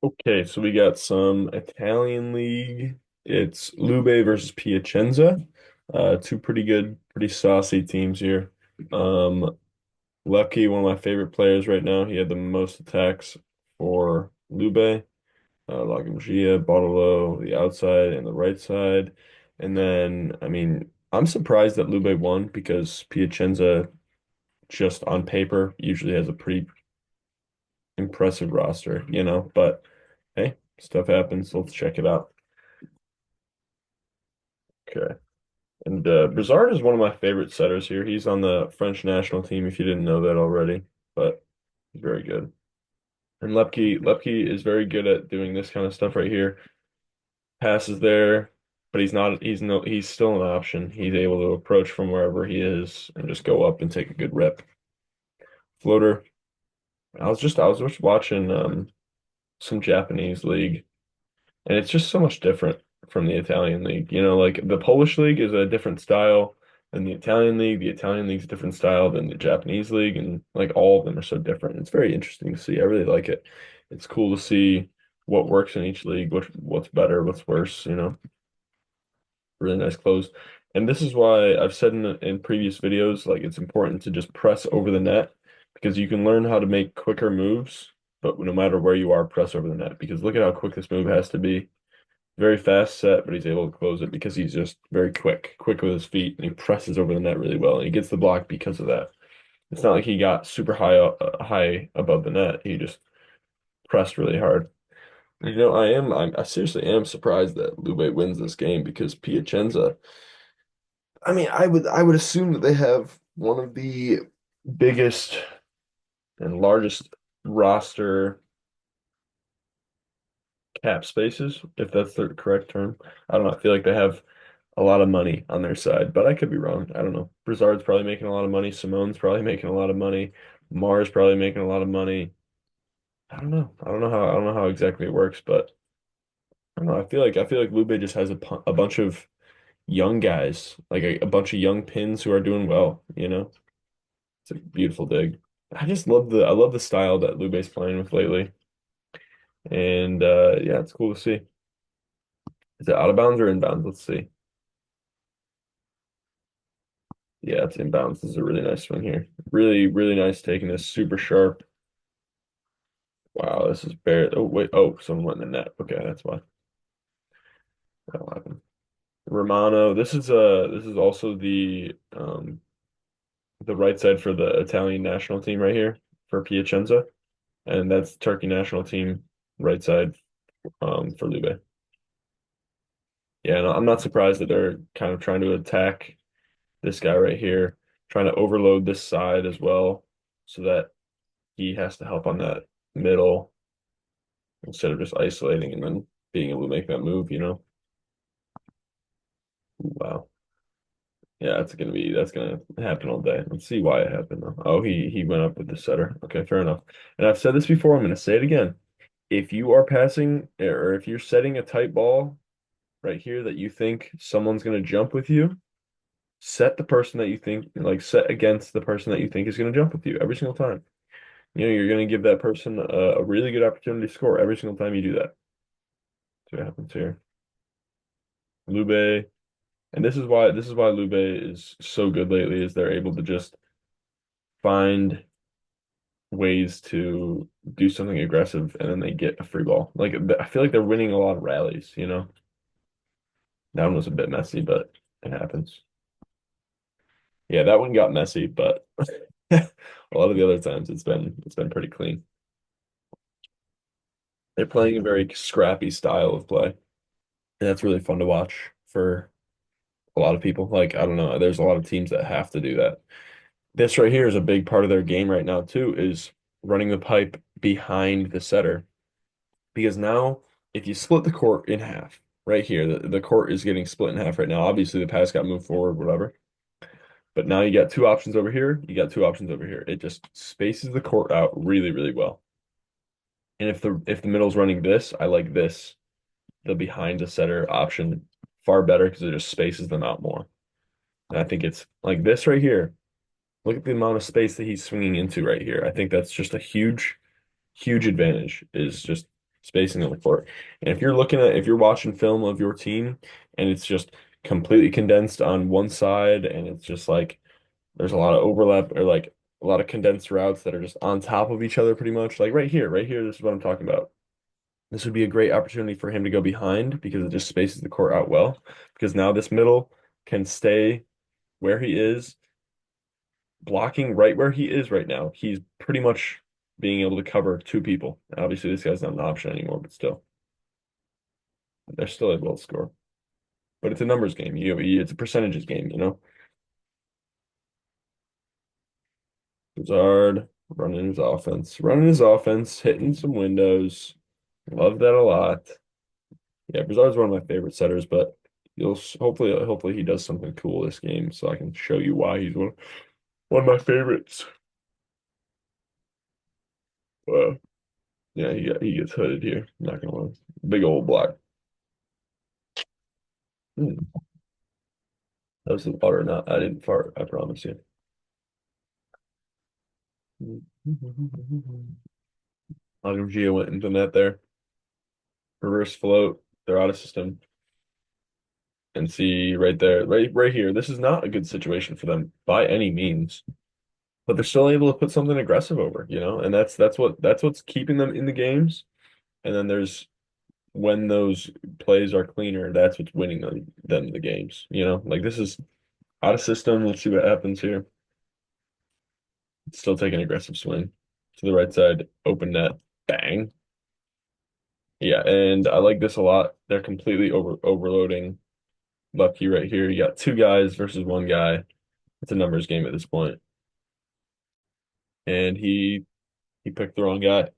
Okay, so we got some Italian league. It's Lube versus Piacenza. Two pretty good, pretty saucy teams here. Lucky, one of my favorite players right now. He had the most attacks for Lube. Lagimgia, Bartolo, the outside and the right side. And then, I mean, I'm surprised that Lube won because Piacenza, just on paper, usually has a pretty impressive roster, but hey, stuff happens. Let's check it out. Okay. And Brizard is one of my favorite setters here. He's on the French national team, if you didn't know that already, but he's very good. And Loeppky is very good at doing this kind of stuff right here. Passes there, but he's not, he's no, he's still an option. He's able to approach from wherever he is and just go up and take a good rip. Floater. I was just watching some Japanese league. And it's just so much different from the Italian league. Like the Polish league is a different style than the Italian league. The Italian league's a different style than the Japanese league, and like all of them are so different. It's very interesting to see. I really like it. It's cool to see what works in each league, what's better, what's worse. Really nice clothes. And this is why I've said in previous videos, like it's important to just press over the net because you can learn how to make quicker moves, but no matter where you are, press over the net because look at how quick this move has to be. Very fast set, but he's able to close it because he's just very quick with his feet, and he presses over the net really well, and he gets the block because of that. It's not like he got super high above the net. He just pressed really hard. I seriously am surprised that Lube wins this game because Piacenza. I mean, I would assume that they have one of the biggest and largest roster cap spaces, if that's the correct term. I don't know. I feel like they have a lot of money on their side, but I could be wrong. I don't know. Brizard's probably making a lot of money. Simone's probably making a lot of money. Mar's probably making a lot of money. I don't know. I don't know how exactly it works, but I don't know. I feel like Lube just has a bunch of young guys, like a bunch of young pins who are doing well. It's a beautiful dig. I love the style that Lube's playing with lately. And yeah, it's cool to see. Is it out of bounds or inbounds? Let's see. Yeah, it's inbounds. This is a really nice swing here. Really, really nice taking this super sharp. Wow, this is bare. Oh, wait. Oh, someone went in the net. Okay, that's why. That'll happen. Romano. This is also the right side for the Italian national team right here for Piacenza. And that's Turkey national team right side for Lube. Yeah, no, I'm not surprised that they're kind of trying to attack this guy right here, trying to overload this side as well, so that he has to help on that middle instead of just isolating and then being able to make that move. Wow. Yeah, that's gonna happen all day. Let's see why it happened though. Oh, he went up with the setter. Okay, fair enough. And I've said this before, I'm gonna say it again. If you are passing or if you're setting a tight ball right here that you think someone's gonna jump with you, set the person that you think like set against the person that you think is gonna jump with you every single time. You're gonna give that person a really good opportunity to score every single time you do that. That's what happens here. Lube. And this is why Lube is so good lately is they're able to just find ways to do something aggressive and then they get a free ball. Like I feel like they're winning a lot of rallies. That one was a bit messy, but it happens. Yeah, that one got messy, but a lot of the other times it's been pretty clean. They're playing a very scrappy style of play. And that's really fun to watch for a lot of people. Like, I don't know, there's a lot of teams that have to do that. This right here is a big part of their game right now too, is running the pipe behind the setter. Because now, if you split the court in half, right here, the court is getting split in half right now. Obviously, the pass got moved forward, whatever. But now you got two options over here. You got two options over here. It just spaces the court out really, really well. And if the middle's running this, I like this, the behind the setter option far better because it just spaces them out more. And I think it's like this right here. Look at the amount of space that he's swinging into right here. I think that's just a huge, huge advantage is just spacing on the court. And if you're watching film of your team and it's just completely condensed on one side and it's just like there's a lot of overlap or like a lot of condensed routes that are just on top of each other pretty much. Like right here, this is what I'm talking about. This would be a great opportunity for him to go behind because it just spaces the court out well. Because now this middle can stay where he is, blocking right where he is right now. He's pretty much being able to cover two people. Obviously, this guy's not an option anymore, but still, they're still able to score. But it's a numbers game. It's a percentages game, you know? Lazard running his offense, hitting some windows. Love that a lot. Yeah, Brazard's one of my favorite setters, but hopefully he does something cool this game so I can show you why he's one of my favorites. Uh, yeah, he gets hooded here. Not gonna lie. Big old block. Hmm. That was the water, not I didn't fart, I promise you. Magnum Gia went into net there. Reverse float. They're out of system. And see right there, right here. This is not a good situation for them by any means. But they're still able to put something aggressive over, you know, and that's what's keeping them in the games. And then there's when those plays are cleaner, that's what's winning them the games, you know. Like this is out of system. Let's see what happens here. Still taking aggressive swing to the right side, open net, bang. Yeah, and I like this a lot. They're completely overloading Loeppky right here. You got two guys versus one guy. It's a numbers game at this point. And he picked the wrong guy.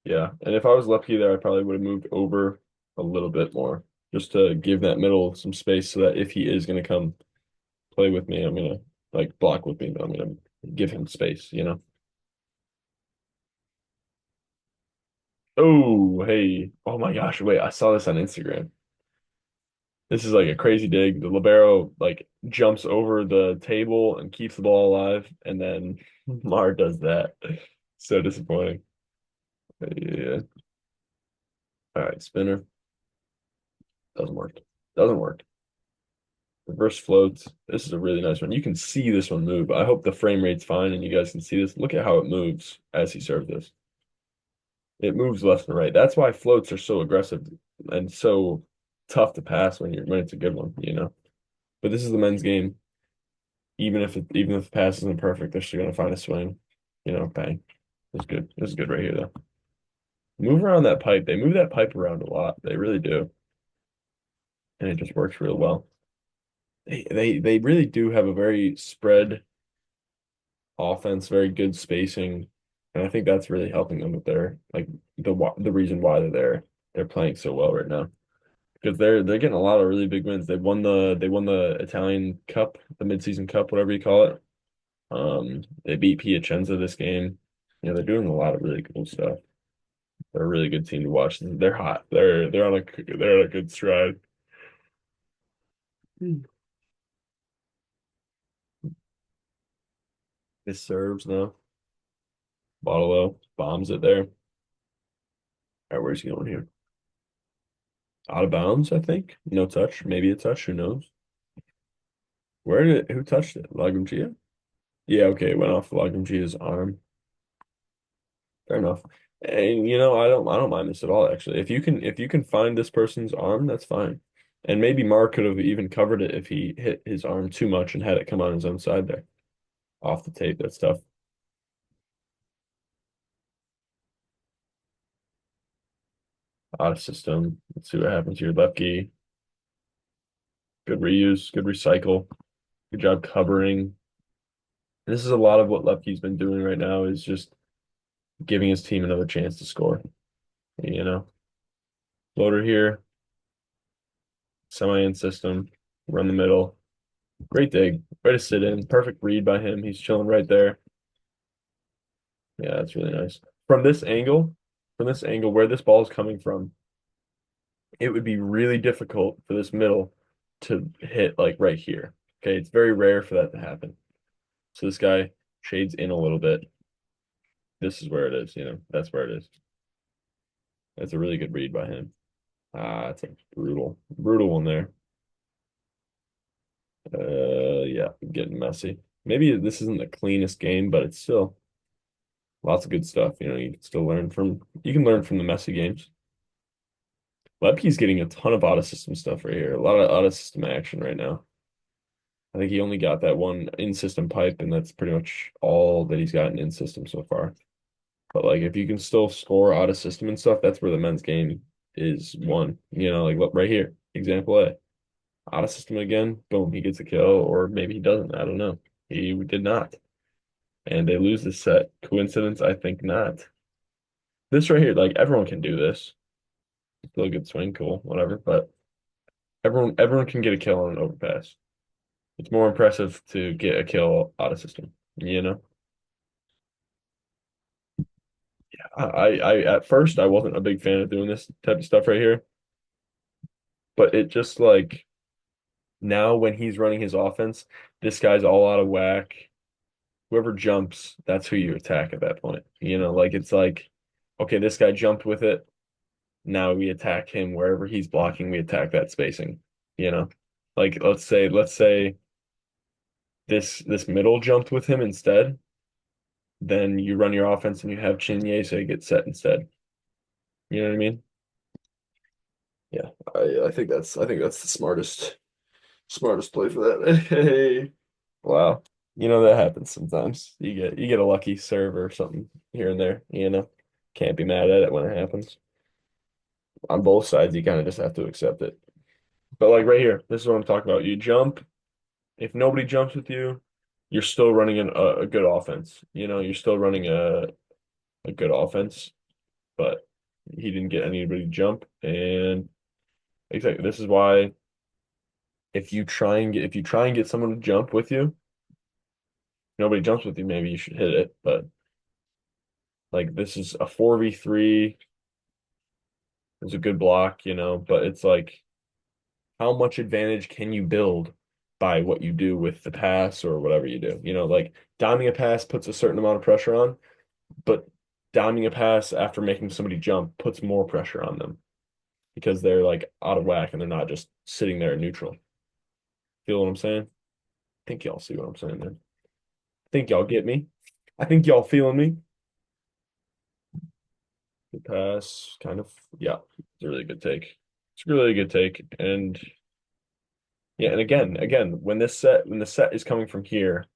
Yeah, and if I was Loeppky there, I probably would have moved over a little bit more just to give that middle some space so that if he is going to come play with me, I'm gonna like block with me, but I'm gonna give him space, you know? Oh, hey. Oh my gosh, wait, I saw this on Instagram. This is like a crazy dig. The libero like jumps over the table and keeps the ball alive, and then Mar does that. So disappointing. Yeah. All right, spinner. Doesn't work. Doesn't work. Reverse floats. This is a really nice one. You can see this one move. I hope the frame rate's fine and you guys can see this. Look at how it moves as he serves this. It moves left and right. That's why floats are so aggressive and so tough to pass when it's a good one, you know. But this is the men's game. Even if the pass isn't perfect, they're still gonna find a swing. You know, bang. This is good. This is good right here though. Move around that pipe. They move that pipe around a lot. They really do. And it just works real well. They really do have a very spread offense, very good spacing, and I think that's really helping them with their like the reason why they're playing so well right now because they're getting a lot of really big wins. They won the Italian Cup, the midseason cup, whatever you call it. They beat Piacenza this game. You know, they're doing a lot of really cool stuff. They're a really good team to watch. They're hot. They're on a good stride. Hmm. This serves now. Bottle bombs it there. All right, where's he going here? Out of bounds, I think. No touch. Maybe a touch. Who knows? Who touched it? Lagumgia? Yeah, okay. It went off Lagumgia's arm. Fair enough. And you know, I don't mind this at all, actually. If you can find this person's arm, that's fine. And maybe Mark could have even covered it if he hit his arm too much and had it come on his own side there. Off the tape, that's tough. Out of system. Let's see what happens here. Loeppky. Good reuse, good recycle. Good job covering. This is a lot of what Loeppky's been doing right now is just giving his team another chance to score. You know, floater here, semi-in system, run the middle. Great dig. Way to sit in. Perfect read by him. He's chilling right there. Yeah, that's really nice. From this angle where this ball is coming from, it would be really difficult for this middle to hit like right here. Okay, it's very rare for that to happen. So this guy shades in a little bit. This is where it is, that's where it is. That's a really good read by him. Ah, it's a brutal one there. Yeah, getting messy. Maybe this isn't the cleanest game, but it's still lots of good stuff. You can still you can learn from the messy games. Loeppky's getting a ton of auto system stuff right here. A lot of auto system action right now. I think he only got that one in-system pipe, and that's pretty much all that he's gotten in-system so far. But like if you can still score out of system and stuff, that's where the men's game is won. Like look right here, example A. Out of system again, boom, he gets a kill, or maybe he doesn't. I don't know. He did not. And they lose the set. Coincidence? I think not. This right here, like everyone can do this. Still a good swing, cool, whatever. But everyone can get a kill on an overpass. It's more impressive to get a kill out of system, you know? I at first I wasn't a big fan of doing this type of stuff right here, but it just like now when he's running his offense, this guy's all out of whack. Whoever jumps, that's who you attack at that point. Like it's like, okay, this guy jumped with it. Now we attack him wherever he's blocking, we attack that spacing, you know? Like let's say this middle jumped with him instead, then you run your offense and you have Chinyese get set instead. You know what I mean? Yeah, I think that's the smartest play for that. Hey, wow. That happens sometimes. You get a lucky serve or something here and there, Can't be mad at it when it happens. On both sides, you kind of just have to accept it. But like right here, this is what I'm talking about. You jump. If nobody jumps with you, you're still running a good offense. You're still running a good offense, but he didn't get anybody to jump. And exactly, this is why if you try and get someone to jump with you, nobody jumps with you, maybe you should hit it. But like this is a 4v3. It's a good block, but it's like how much advantage can you build by what you do with the pass or whatever you do? Like diming a pass puts a certain amount of pressure on, but diming a pass after making somebody jump puts more pressure on them because they're like out of whack and they're not just sitting there neutral. Feel what I'm saying? I think y'all see what I'm saying there. I think y'all get me. I think y'all feeling me. Good pass, kind of. Yeah, it's a really good take. It's a really good take. And yeah, and again, when the set is coming from here,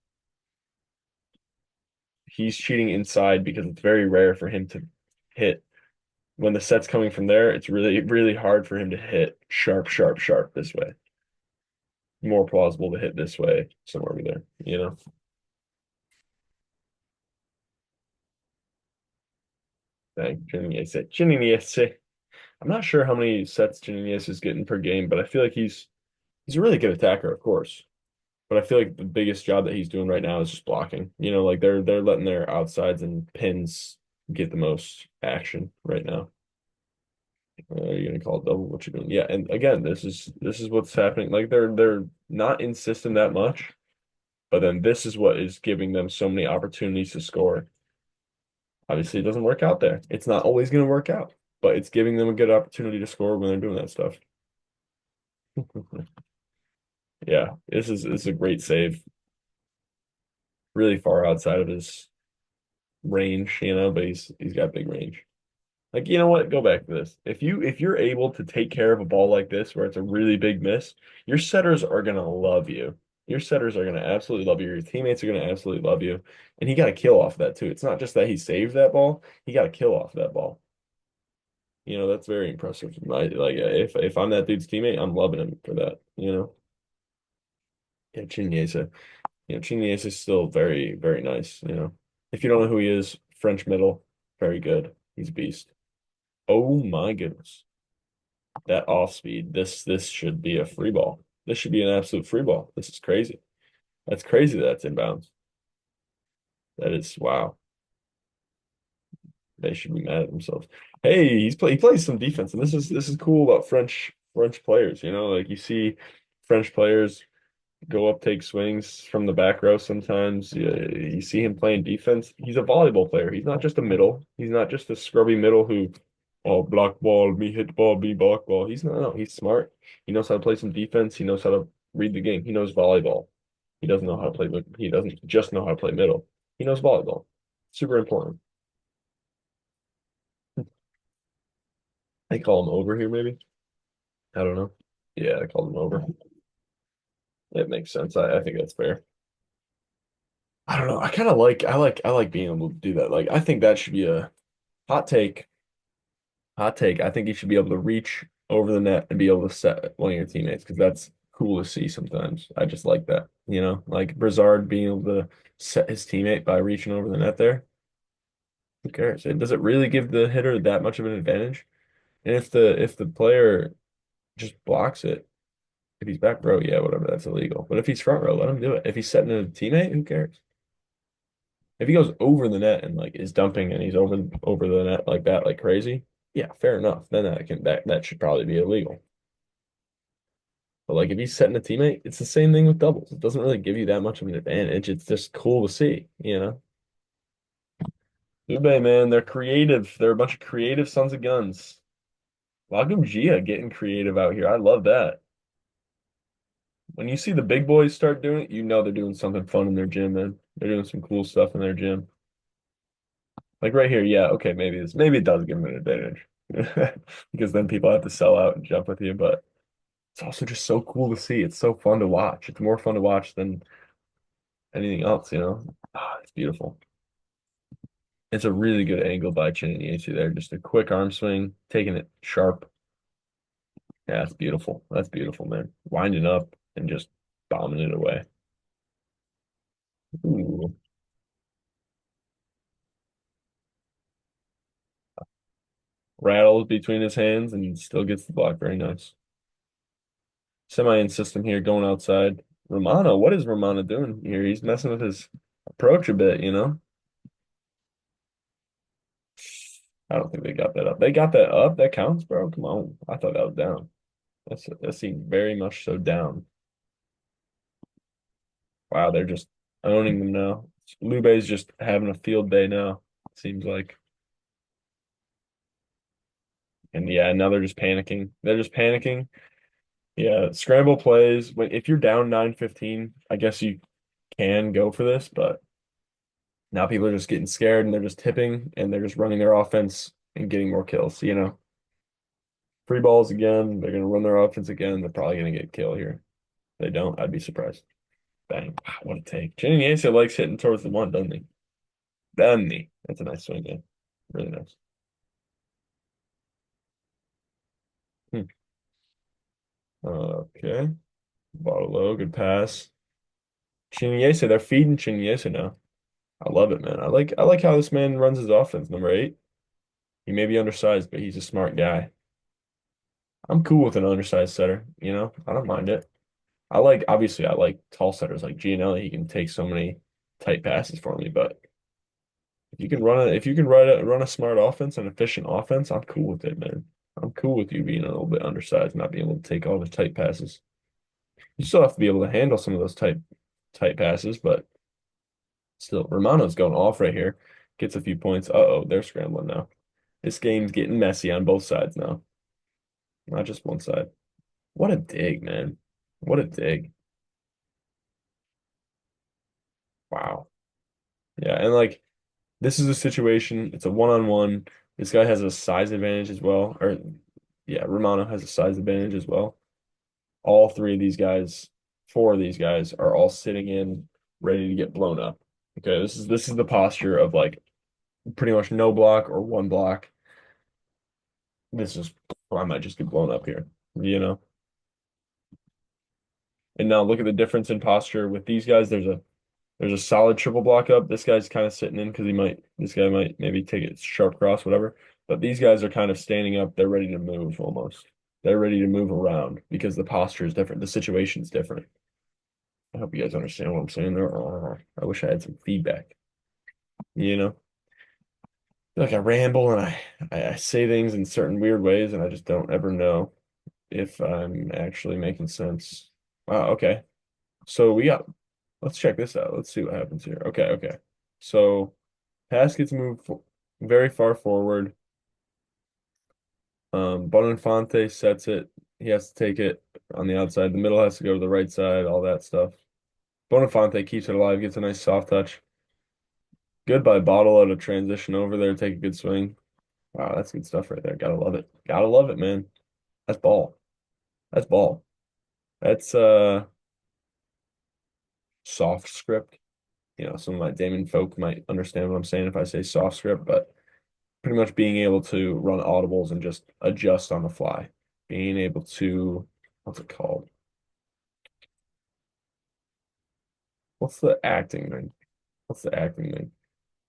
he's cheating inside because it's very rare for him to hit. When the set's coming from there, it's really, really hard for him to hit sharp, sharp, sharp this way. More plausible to hit this way, somewhere over there. Dang, Chininiese. I'm not sure how many sets Chininiese is getting per game, but I feel like he's a really good attacker, of course. But I feel like the biggest job that he's doing right now is just blocking. Like they're letting their outsides and pins get the most action right now. You're gonna call it double what you're doing. Yeah, and again, this is what's happening. Like they're not in system that much, but then this is what is giving them so many opportunities to score. Obviously, it doesn't work out there. It's not always gonna work out, but it's giving them a good opportunity to score when they're doing that stuff. Yeah, this is a great save. Really far outside of his range, but he's got big range. Like, you know what? Go back to this. If you're able to take care of a ball like this where it's a really big miss, your setters are gonna love you. Your setters are gonna absolutely love you. Your teammates are gonna absolutely love you. And he got a kill off that too. It's not just that he saved that ball, he got a kill off that ball. That's very impressive. If I'm that dude's teammate, I'm loving him for that. Yeah, Chinyese. Chinyese is still very, very nice. If you don't know who he is, French middle, very good. He's a beast. Oh my goodness. That off speed. This should be a free ball. This should be an absolute free ball. This is crazy. That's crazy that's inbounds. That is wow. They should be mad at themselves. Hey, he plays some defense, and this is cool about French players, like you see French players go up, take swings from the back row sometimes. You see him playing defense. He's a volleyball player. He's not just a middle. He's not just a scrubby middle who, oh, block ball, me hit ball, me block ball. He's not, no, he's smart. He knows how to play some defense. He knows how to read the game. He knows volleyball. He doesn't know how to play, he doesn't just know how to play middle. He knows volleyball. Super important. They call him over here, maybe. I don't know. Yeah, I called him over. It makes sense. I think that's fair. I don't know. I kind of like I like being able to do that. Like I think that should be a hot take. Hot take. I think you should be able to reach over the net and be able to set one of your teammates because that's cool to see sometimes. I just like that. Like Brizard being able to set his teammate by reaching over the net there. Who cares? Does it really give the hitter that much of an advantage? And if the player just blocks it, if he's back row, yeah, whatever, that's illegal. But if he's front row, let him do it. If he's setting a teammate, who cares? If he goes over the net and like is dumping and he's over the net like that, like crazy, yeah, fair enough. Then that should probably be illegal. But like if he's setting a teammate, it's the same thing with doubles. It doesn't really give you that much of an advantage. It's just cool to see. Lube, man, they're creative. They're a bunch of creative sons of guns. Wagyu Gia getting creative out here. I love that. When you see the big boys start doing it, you know they're doing something fun in their gym, man. They're doing some cool stuff in their gym. Like right here, yeah, okay, maybe it does give them an advantage. Because then people have to sell out and jump with you, but it's also just so cool to see. It's so fun to watch. It's more fun to watch than anything else. It's beautiful. It's a really good angle by Chinese there. Just a quick arm swing, taking it sharp. Yeah, it's beautiful. That's beautiful, man. Winding up and just bombing it away. Ooh. Rattles between his hands and still gets the block. Very nice. Semi-in system here going outside. Romano, what is Romano doing here? He's messing with his approach a bit. I don't think they got that up. They got that up? That counts, bro? Come on. I thought that was down. That seemed very much so down. Wow, they're just owning them now. Lube's just having a field day now, seems like. And yeah, now they're just panicking. They're just panicking. Yeah, scramble plays. If you're down 9-15, I guess you can go for this, but now people are just getting scared and they're just tipping and they're just running their offense and getting more kills. Free balls again. They're going to run their offense again. They're probably going to get kill here. If they don't, I'd be surprised. Bang. Wow, what a take. Chinese likes hitting towards the one, doesn't he? Doesn't he? That's a nice swing, man. Really nice. Hmm. Okay. Bottle low, good pass. Chinese, they're feeding Chinese now. I love it, man. I like how this man runs his offense. Number 8. He may be undersized, but he's a smart guy. I'm cool with an undersized setter. I don't mind it. Obviously I like tall setters like Gianelli. He can take so many tight passes for me, but if you can run a smart offense, an efficient offense, I'm cool with it, man. I'm cool with you being a little bit undersized, not being able to take all the tight passes. You still have to be able to handle some of those tight passes, but still, Romano's going off right here. Gets a few points. Uh-oh, they're scrambling now. This game's getting messy on both sides now, not just one side. What a dig, man. What a dig. Wow. Yeah, and like this is a situation, it's a one-on-one. This guy has a size advantage as well. Or yeah, Romano has a size advantage as well. All three of these guys, four of these guys are all sitting in ready to get blown up. Okay, this is the posture of like pretty much no block or one block. This is I might just get blown up here. And now look at the difference in posture with these guys. There's a solid triple block up. This guy's kind of sitting in because this guy might maybe take it sharp cross, whatever. But these guys are kind of standing up. They're ready to move almost. They're ready to move around because the posture is different. The situation's different. I hope you guys understand what I'm saying there. I wish I had some feedback. You know, like I ramble and I say things in certain weird ways and I just don't ever know if I'm actually making sense. Wow, okay. So we got, let's check this out. Let's see what happens here. Okay, okay. So pass gets moved very far forward. Bonifante sets it. He has to take it on the outside. The middle has to go to the right side, all that stuff. Bonifante keeps it alive, gets a nice soft touch. Good by Bottle out of transition over there, take a good swing. Wow, that's good stuff right there. Gotta love it. Gotta love it, man. That's ball. That's ball. That's soft script. Some of my Damon folk might understand what I'm saying if I say soft script, but pretty much being able to run audibles and just adjust on the fly. Being able to, what's it called? What's the acting thing? What's the acting thing?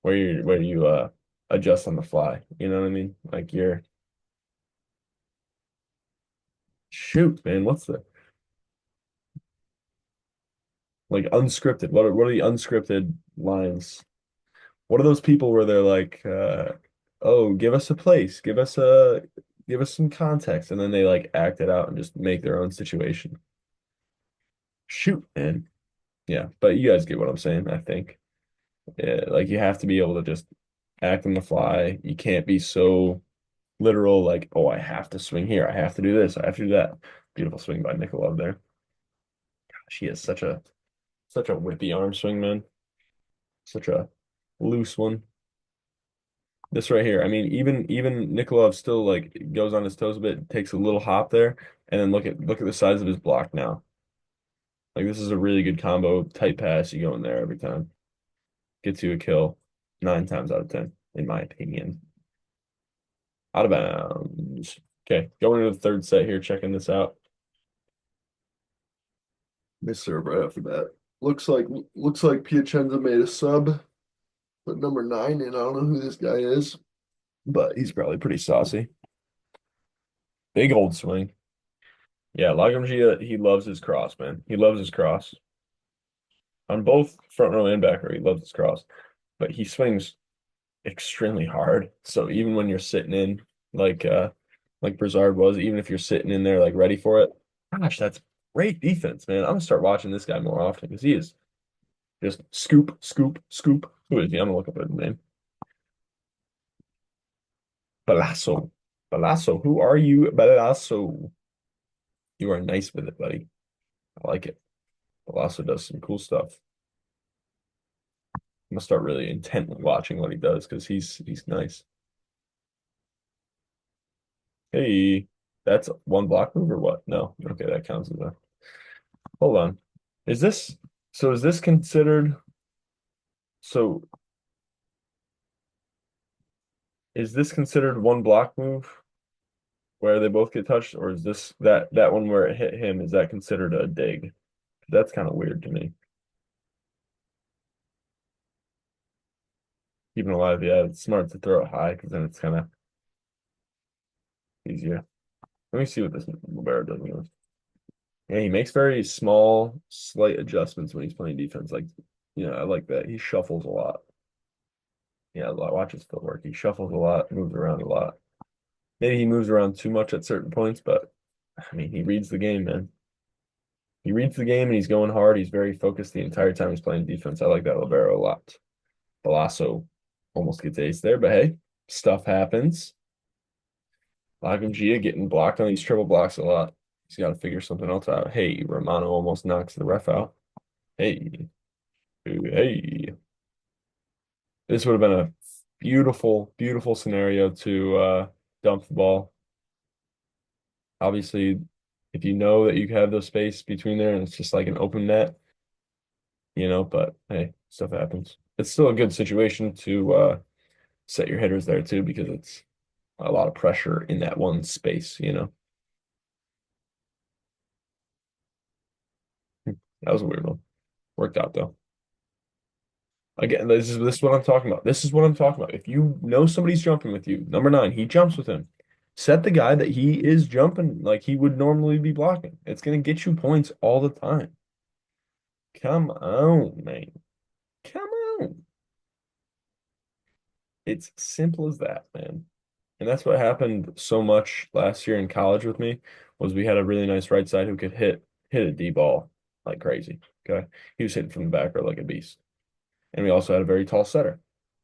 Where you adjust on the fly. You know what I mean? Like you're shoot, man. What's the like unscripted? What are the unscripted lines? What are those people where they're like, oh, give us a place, give us some context, and then they like act it out and just make their own situation. Shoot, man. Yeah, but you guys get what I'm saying, I think. Yeah, like you have to be able to just act on the fly. You can't be so literal, like, oh, I have to swing here, I have to do this, I have to do that. Beautiful swing by Nikolov there. She has such a whippy arm swing, man. Such a loose one. This right here, I mean, even Nikolov still like goes on his toes a bit, takes a little hop there, and then look at the size of his block now. Like this is a really good combo, tight pass. You go in there every time. Gets you a kill 9 times out of 10, in my opinion. Out of bounds. Okay, going into the third set here, checking this out. Miss serve right off the bat. Looks like Piacenza made a sub, but number 9, and I don't know who this guy is, but he's probably pretty saucy. Big old swing. Yeah, Lagomgia, he loves his cross, man. He loves his cross. On both front row and back row, he loves his cross. But he swings extremely hard. So even when you're sitting in like Brizard was, even if you're sitting in there like ready for it, gosh, that's great defense, man. I'm gonna start watching this guy more often because he is just scoop, scoop, scoop. Who is he? I'm gonna look up his name. Balasso. Balasso. Who are you, Balasso? You are nice with it, buddy. I like it. Balasso does some cool stuff. I'm gonna start really intently watching what he does because he's nice. Hey, that's one block move or what? No. Okay, that counts as a. Hold on. Is this is this considered so is this considered one block move where they both get touched, or is this that one where it hit him, is that considered a dig? That's kind of weird to me. Keeping alive, yeah, it's smart to throw it high because then it's kind of easier. Let me see what this Libero does. Yeah, he makes very small, slight adjustments when he's playing defense. Like, I like that. He shuffles a lot. Yeah, watch his footwork. He shuffles a lot, moves around a lot. Maybe he moves around too much at certain points, but I mean, he reads the game, man. He reads the game and he's going hard. He's very focused the entire time he's playing defense. I like that Libero a lot. Balasso almost gets ace there, but hey, stuff happens. Lagomgia getting blocked on these triple blocks a lot. He's got to figure something else out. Hey, Romano almost knocks the ref out. Hey, hey. This would have been a beautiful, beautiful scenario to dump the ball. Obviously, if you know that you have the space between there and it's just like an open net, but hey, stuff happens. It's still a good situation to set your hitters there too because it's a lot of pressure in that one space. That was a weird one. Worked out though. Again, this is what I'm talking about. This is what I'm talking about. If you know somebody's jumping with you, number 9, he jumps with him. Set the guy that he is jumping like he would normally be blocking. It's gonna get you points all the time. Come on, man. Come on. It's simple as that, man. And that's what happened so much last year in college with me was we had a really nice right side who could hit a D ball like crazy. Okay. He was hitting from the back row like a beast. And we also had a very tall setter.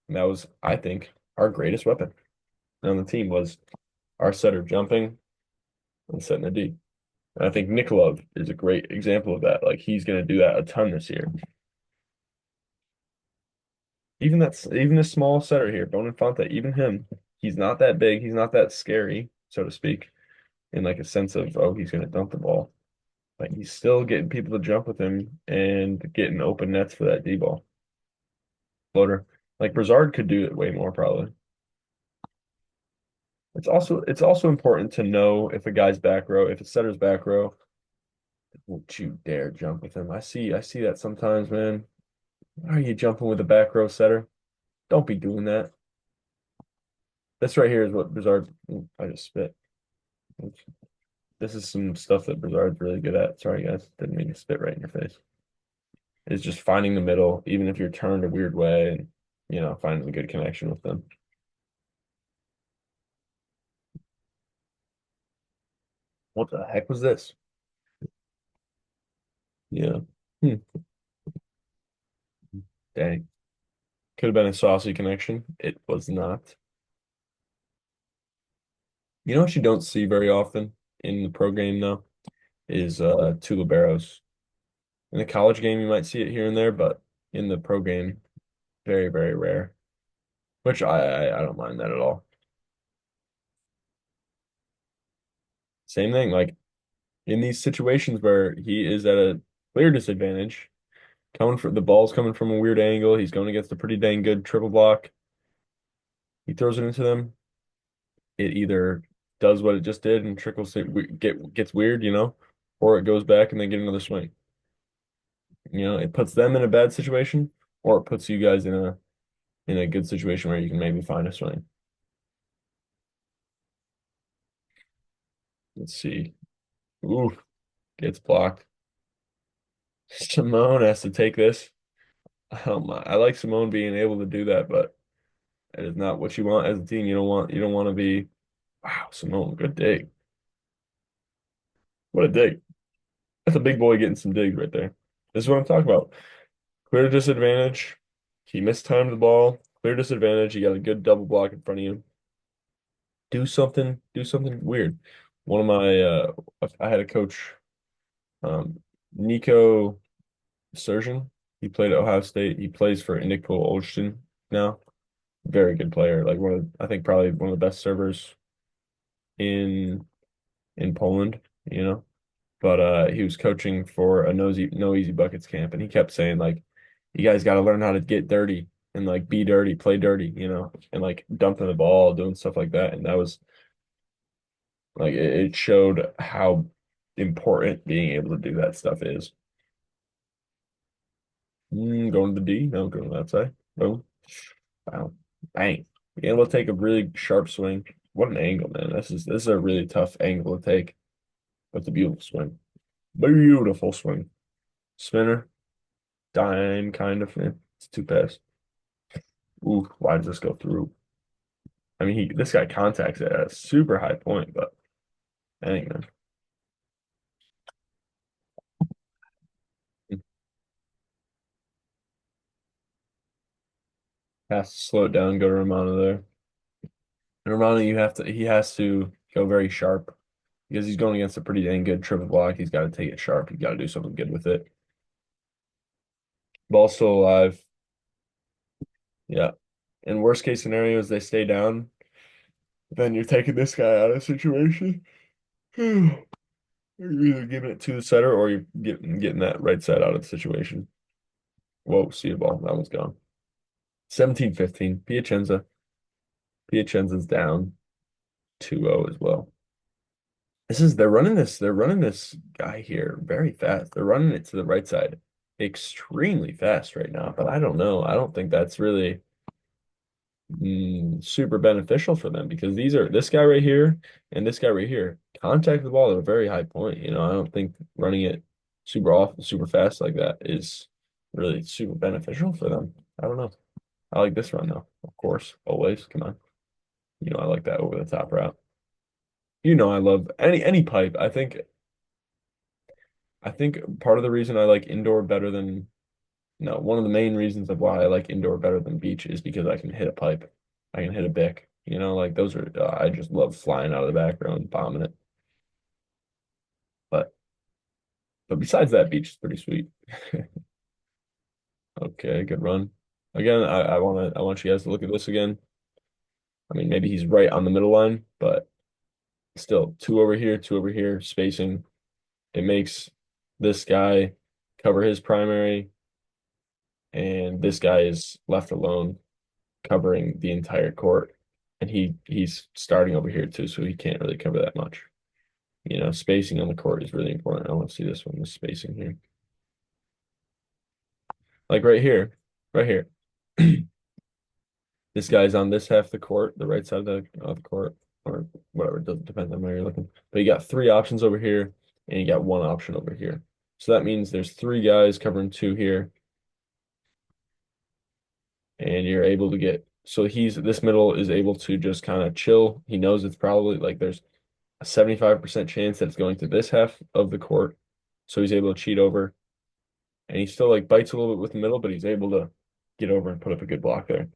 And that was, I think, our greatest weapon on the team was our setter jumping and setting the D. And I think Nikolov is a great example of that. Like he's going to do that a ton this year. Even this small setter here, Bonifante, even him, he's not that big. He's not that scary, so to speak, in like a sense of, oh, he's going to dump the ball. Like he's still getting people to jump with him and getting open nets for that D ball floater. Like Brazard could do it way more probably. It's also important to know if a guy's back row, if a setter's back row, don't you dare jump with him. I see that sometimes, man. Why are you jumping with a back row setter? Don't be doing that. This right here is what Brazard. I just spit. This is some stuff that Brazard's really good at. Sorry, guys. Didn't mean to spit right in your face. Is just finding the middle, even if you're turned a weird way, and finding a good connection with them. What the heck was this? Yeah. Hmm. Dang. Could have been a saucy connection. It was not. You know what you don't see very often in the pro game though is two liberos. In the college game, you might see it here and there, but in the pro game, very, very rare. Which I don't mind that at all. Same thing, like in these situations where he is at a clear disadvantage, coming for the ball's coming from a weird angle, he's going against a pretty dang good triple block. He throws it into them. It either does what it just did and trickles it gets weird, or it goes back and they get another swing. It puts them in a bad situation, or it puts you guys in a good situation where you can maybe find a swing. Let's see. Ooh, gets blocked. Simone has to take this. I like Simone being able to do that, but it is not what you want as a team. You don't want to be. Wow, Simone, good dig. What a dig. That's a big boy getting some digs right there. This is what I'm talking about. Clear disadvantage. He mistimed the ball. Clear disadvantage. You got a good double block in front of you. Do something weird. One of my I had a coach, um, Nico Surgeon. He played at Ohio State. He plays for Indicpol Olsztyn now. Very good player. Like I think probably one of the best servers in Poland, you know. But he was coaching for a no easy buckets camp, and he kept saying like, "You guys got to learn how to get dirty and like be dirty, play dirty, and like dumping the ball, doing stuff like that." And that was like it showed how important being able to do that stuff is. Going to the D, no, going to that side. Boom, wow, bang. Being able to take a really sharp swing. What an angle, man! This is a really tough angle to take. But it's a beautiful swing. Beautiful swing. Spinner, dime kind of. It's too fast. Ooh, why does this go through? I mean, this guy contacts it at a super high point, but dang, man. Has to slow it down, go to Romano there. And Romano, he has to go very sharp because he's going against a pretty dang good triple block. He's got to take it sharp. He's got to do something good with it. Ball's still alive. Yeah. In worst case scenarios, they stay down. Then you're taking this guy out of the situation. You're either giving it to the setter or you're getting that right side out of the situation. Whoa, see the ball. That one's gone. 17-15. Piacenza. Piacenza's down 2-0 as well. They're running this guy here very fast. They're running it to the right side extremely fast right now, but I don't know. I don't think that's really super beneficial for them because this guy right here and this guy right here contact the ball at a very high point. I don't think running it super fast like that is really super beneficial for them. I don't know. I like this run though, of course, always. Come on. I like that over the top route. I love any pipe. I think I think part of the reason I like indoor better than no, one of the main reasons of why I like indoor better than beach is because I can hit a pipe. I can hit a bic. Like those are I just love flying out of the background, bombing it. But but besides that, beach is pretty sweet. Okay, good run. Again, I want you guys to look at this again. I mean, maybe he's right on the middle line, but still two over here, spacing. It makes this guy cover his primary, and this guy is left alone covering the entire court. And he's starting over here too, so he can't really cover that much. Spacing on the court is really important. I want to see this one, the spacing here. Like right here. This guy's on this half of the court, the right side of the court, or whatever. It doesn't depend on where you're looking. But you got three options over here, and you got one option over here. So that means there's three guys covering two here, and you're able to get. So this middle is able to just kind of chill. He knows it's probably like there's a 75% chance that it's going to this half of the court. So he's able to cheat over, and he still like bites a little bit with the middle, but he's able to get over and put up a good block there.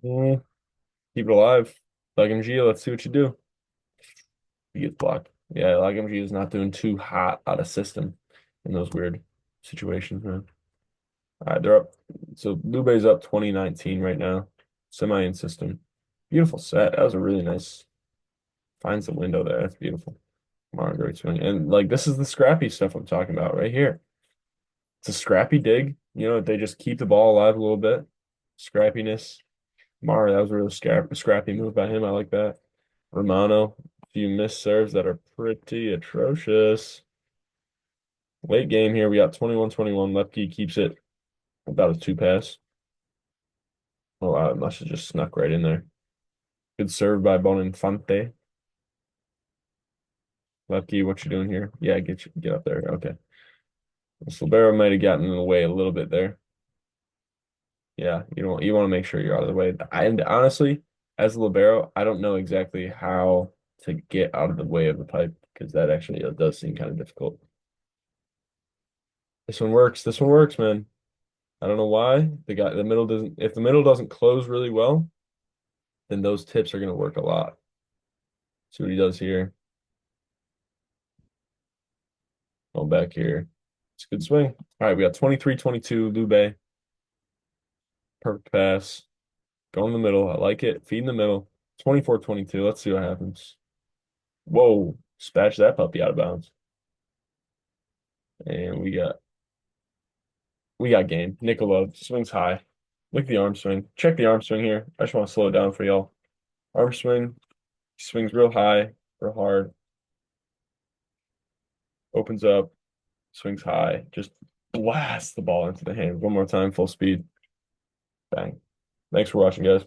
Yeah, keep it alive. Like MG, let's see what you do. He gets blocked. Yeah, like MG is not doing too hot out of system in those weird situations, man. All right, they're up. So Lube's up 2019 right now. Semi in system. Beautiful set. That was a really nice. Finds the window there. That's beautiful. Mark, great swing. And like this is the scrappy stuff I'm talking about right here. It's a scrappy dig. They just keep the ball alive a little bit. Scrappiness. Mara, that was a really scrappy move by him. I like that. Romano, a few missed serves that are pretty atrocious. Late game here, we got 21-21. Loeppky keeps it about a two pass. Oh, wow, it must have just snuck right in there. Good serve by Boninfante. Loeppky, what you doing here? Yeah, get up there. Okay. Libero might have gotten in the way a little bit there. Yeah, you want to make sure you're out of the way. And honestly, as a libero, I don't know exactly how to get out of the way of the pipe because that actually does seem kind of difficult. This one works. This one works, man. I don't know why. The middle doesn't if the middle doesn't close really well, then those tips are gonna work a lot. See what he does here. Going back here. It's a good swing. All right, we got 23-22, Lube. Perfect pass. Go in the middle. I like it. Feed in the middle. 24-22. Let's see what happens. Whoa. Spatch that puppy out of bounds. And we got game. Nikolov swings high. Look at the arm swing. Check the arm swing here. I just want to slow it down for y'all. Arm swing. Swings real high, real hard. Opens up. Swings high. Just blasts the ball into the hand. One more time, full speed. Bang. Thanks for watching, guys.